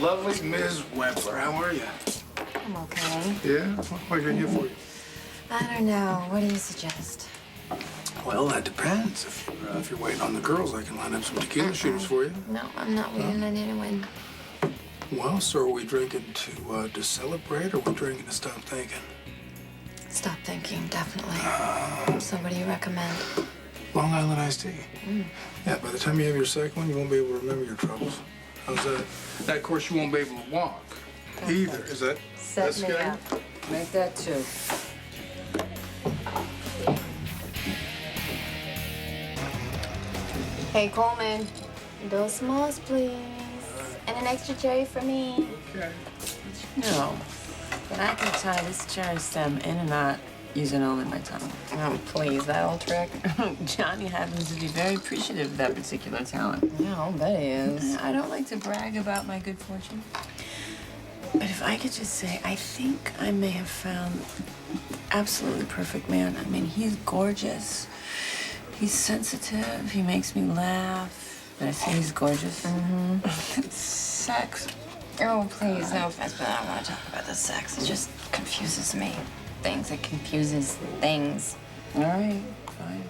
Lovely Ms. Webler, how are you? I'm okay. Yeah? What can I get for you? I don't know. What do you suggest? Well, that depends. If you're waiting on the girls, I can line up some tequila shooters for you. No, I'm not waiting on anyone. Well, so are we drinking to celebrate, or are we drinking to stop thinking? Stop thinking, definitely. So what do you recommend? Long Island iced tea. Yeah, by the time you have your second one, you won't be able to remember your troubles. How's that? That, of course, you won't be able to walk either. Is that Set me scary? up. Make that two. Hey, Coleman. Dos smalls, please. And an extra cherry for me. Okay. No. But I can tie this cherry stem in and out using only my tongue. Oh, please, that old trick. Johnny happens to be very appreciative of that particular talent. Yeah, I'll bet he is. I don't like to brag about my good fortune. But if I could just say, I think I may have found absolutely perfect man. I mean, he's gorgeous. He's sensitive. He makes me laugh. Did I say he's gorgeous? Mm-hmm. Sex. Oh, please, no offense, but I don't want to talk about the sex. It just confuses me. It confuses things. All right, fine.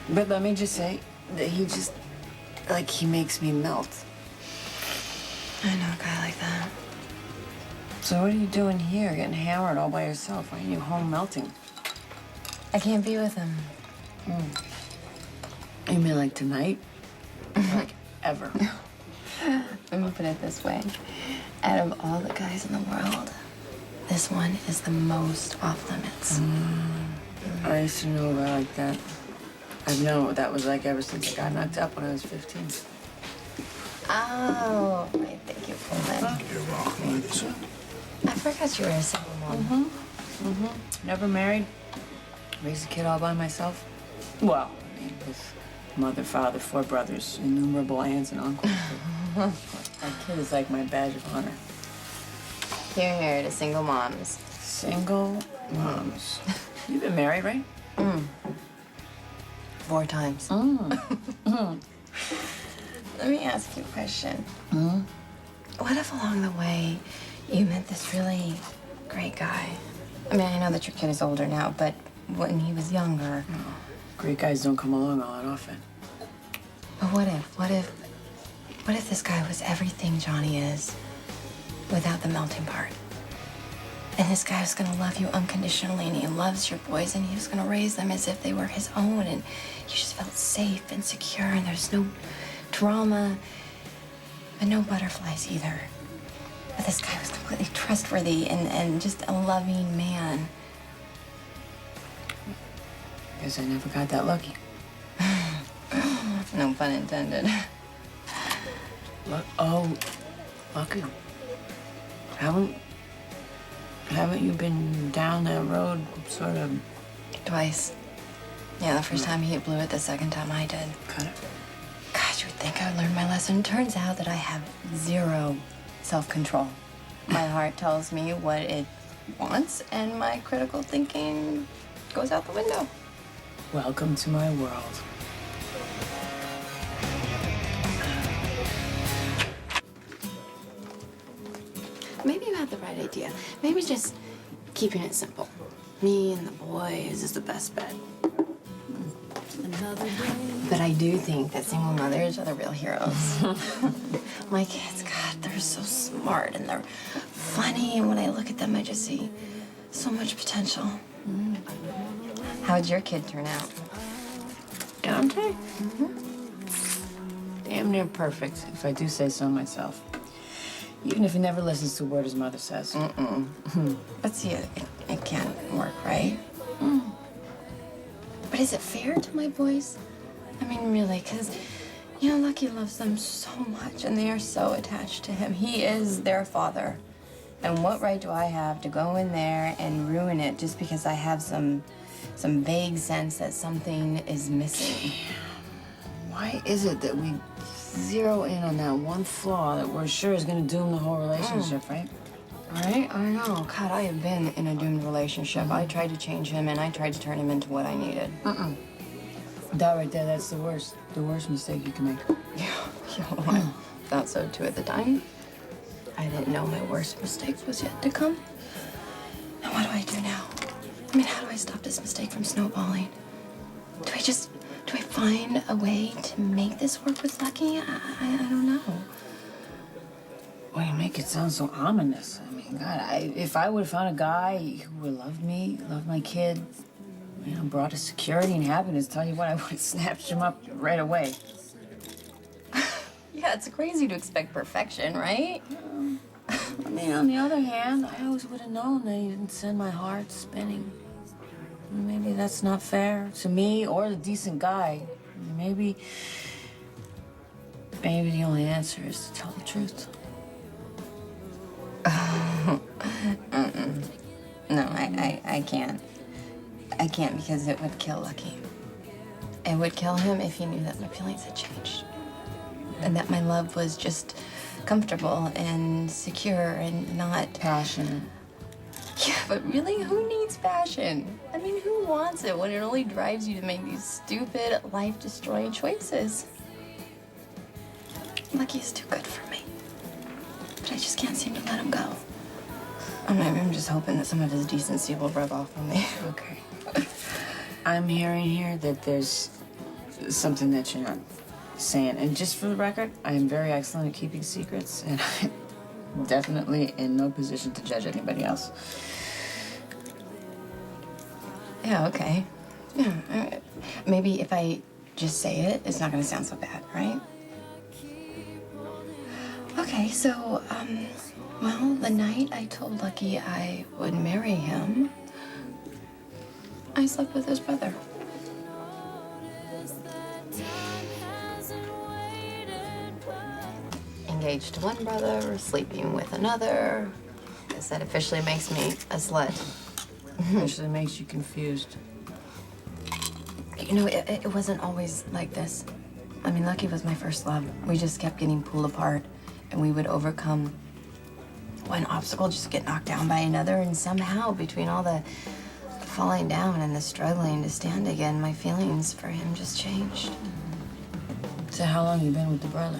But let me just say that he just, like, he makes me melt. I know a guy like that. So what are you doing here, getting hammered all by yourself? Why are you home melting? I can't be with him. You mean like tonight? Like ever? Let me put it this way. Out of all the guys in the world, this one is the most off limits. I used to know a guy like that. I've known what that was like ever since I got knocked up when I was 15. Oh, right. Thank you, Coleman. You're welcome, ladies. I forgot you were a single mom. Never married. Raised a kid all by myself. Well, I mean, with mother, father, 4 brothers, innumerable aunts and uncles. That kid is like my badge of honor. Here, here to single moms. Single moms. You've been married, right? 4 times. Let me ask you a question. What if along the way you met this really great guy? I mean, I know that your kid is older now, but when he was younger. Great guys don't come along all that often. But what if this guy was everything Johnny is without the melting part? And this guy was gonna love you unconditionally, and he loves your boys, and he was gonna raise them as if they were his own, and you just felt safe and secure, and there's no drama, but no butterflies either. But this guy was completely trustworthy and just a loving man. Guess I never got that lucky. No pun intended. Lucky. Haven't you been down that road, sort of? Twice. Yeah, the first time he blew it, the second time I did. Kind of. God, you would think I would learn my lesson. Turns out that I have 0 self-control. My heart tells me what it wants, and my critical thinking goes out the window. Welcome to my world. Maybe you had the right idea. Maybe just keeping it simple. Me and the boys is the best bet. But I do think that single mothers are the real heroes. My kids, God, they're so smart and they're funny. And when I look at them, I just see so much potential. How'd your kid turn out? Dante? Damn near perfect, if I do say so myself. Even if he never listens to a word his mother says. But see, it can't work, right? But is it fair to my boys? I mean, really, because, you know, Lucky loves them so much, and they are so attached to him. He is their father. And what right do I have to go in there and ruin it just because I have some vague sense that something is missing? Why is it that we zero in on that one flaw that we're sure is going to doom the whole relationship, right? Right? I know. God, I have been in a doomed relationship. I tried to change him, and I tried to turn him into what I needed. That right there, that's the worst mistake you can make. Yeah, I thought so too at the time. didn't know my worst mistake was yet to come. And what do I do now? I mean, how do I stop this mistake from snowballing? Do I find a way to make this work with Lucky? I don't know. Well, you make it sound so ominous. I mean, God, if I would have found a guy who would love me, loved my kid, you know, brought us security and happiness, tell you what, I would have snatched him up right away. Yeah, it's crazy to expect perfection, right? I mean, on the other hand, I always would have known that he didn't send my heart spinning. Maybe that's not fair to me or the decent guy. Maybe the only answer is to tell the truth. No, I can't. I can't because it would kill Lucky. It would kill him if he knew that my feelings had changed. And that my love was just comfortable and secure and not Passionate. Yeah, but really, who needs passion? I mean, who wants it when it only drives you to make these stupid, life-destroying choices? Lucky is too good for me. But I just can't seem to let him go. I'm just hoping that some of his decency will rub off on me. Okay. I'm hearing here that there's something that you're not saying. And just for the record, I am very excellent at keeping secrets, and I'm definitely in no position to judge anybody else. Yeah, okay. Yeah, maybe if I just say it, it's not gonna sound so bad, right? Okay, so, well, the night I told Lucky I would marry him, I slept with his brother. Engaged to one brother, sleeping with another. I guess that officially makes me a slut. Actually makes you confused. You know, it wasn't always like this. I mean, Lucky was my first love. We just kept getting pulled apart, and we would overcome one obstacle, just get knocked down by another, and somehow, between all the falling down and the struggling to stand again, my feelings for him just changed. So how long you been with the brother?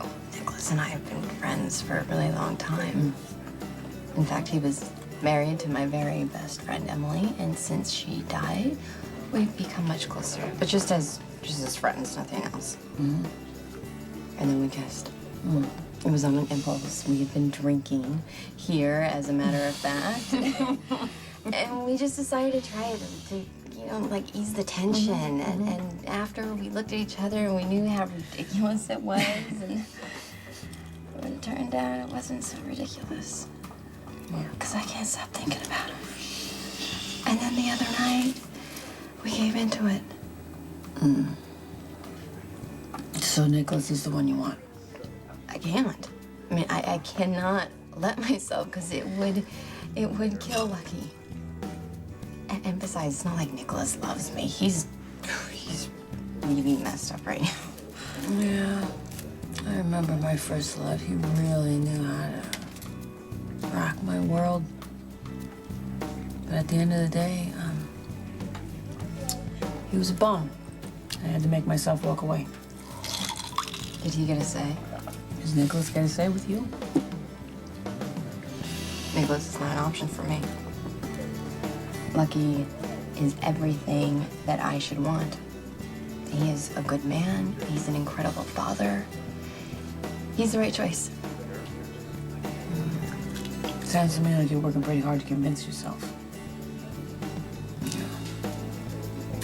Oh, Nikolas and I have been friends for a really long time. In fact, he was married to my very best friend, Emily, and since she died, we've become much closer. But just as friends, nothing else. Mm-hmm. And then we kissed. It was on an impulse. We had been drinking here, as a matter of fact. And we just decided to try to you know, like ease the tension. And after we looked at each other and we knew how ridiculous it was, and it turned out it wasn't so ridiculous. Because I can't stop thinking about him. And then the other night, we gave into it. So Nikolas is the one you want? I can't. I mean, I cannot let myself, because it would kill Lucky. And besides, it's not like Nikolas loves me. He's really messed up right now. Yeah. I remember my first love. He really knew how to rock my world. But at the end of the day, he was a bum. I had to make myself walk away. Did he get a say? Is Nikolas got a say with you? Nikolas is not an option for me. Lucky is everything that I should want. He is a good man. He's an incredible father. He's the right choice. Sounds to me like you're working pretty hard to convince yourself.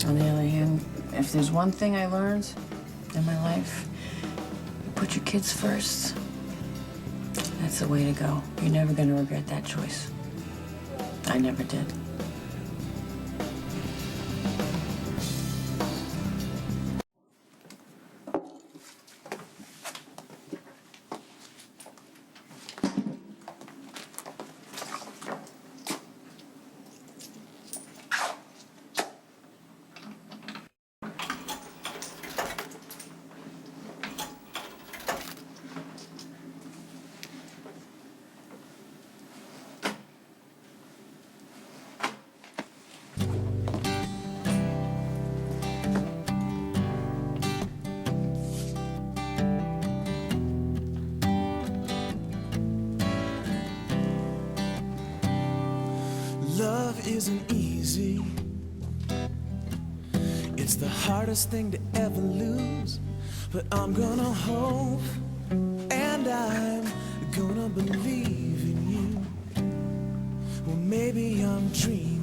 On the other hand, if there's one thing I learned in my life, put your kids first. That's the way to go. You're never gonna regret that choice. I never did. Love isn't easy. It's the hardest thing to ever lose. But I'm gonna hope, and I'm gonna believe in you. Well, maybe I'm dreaming.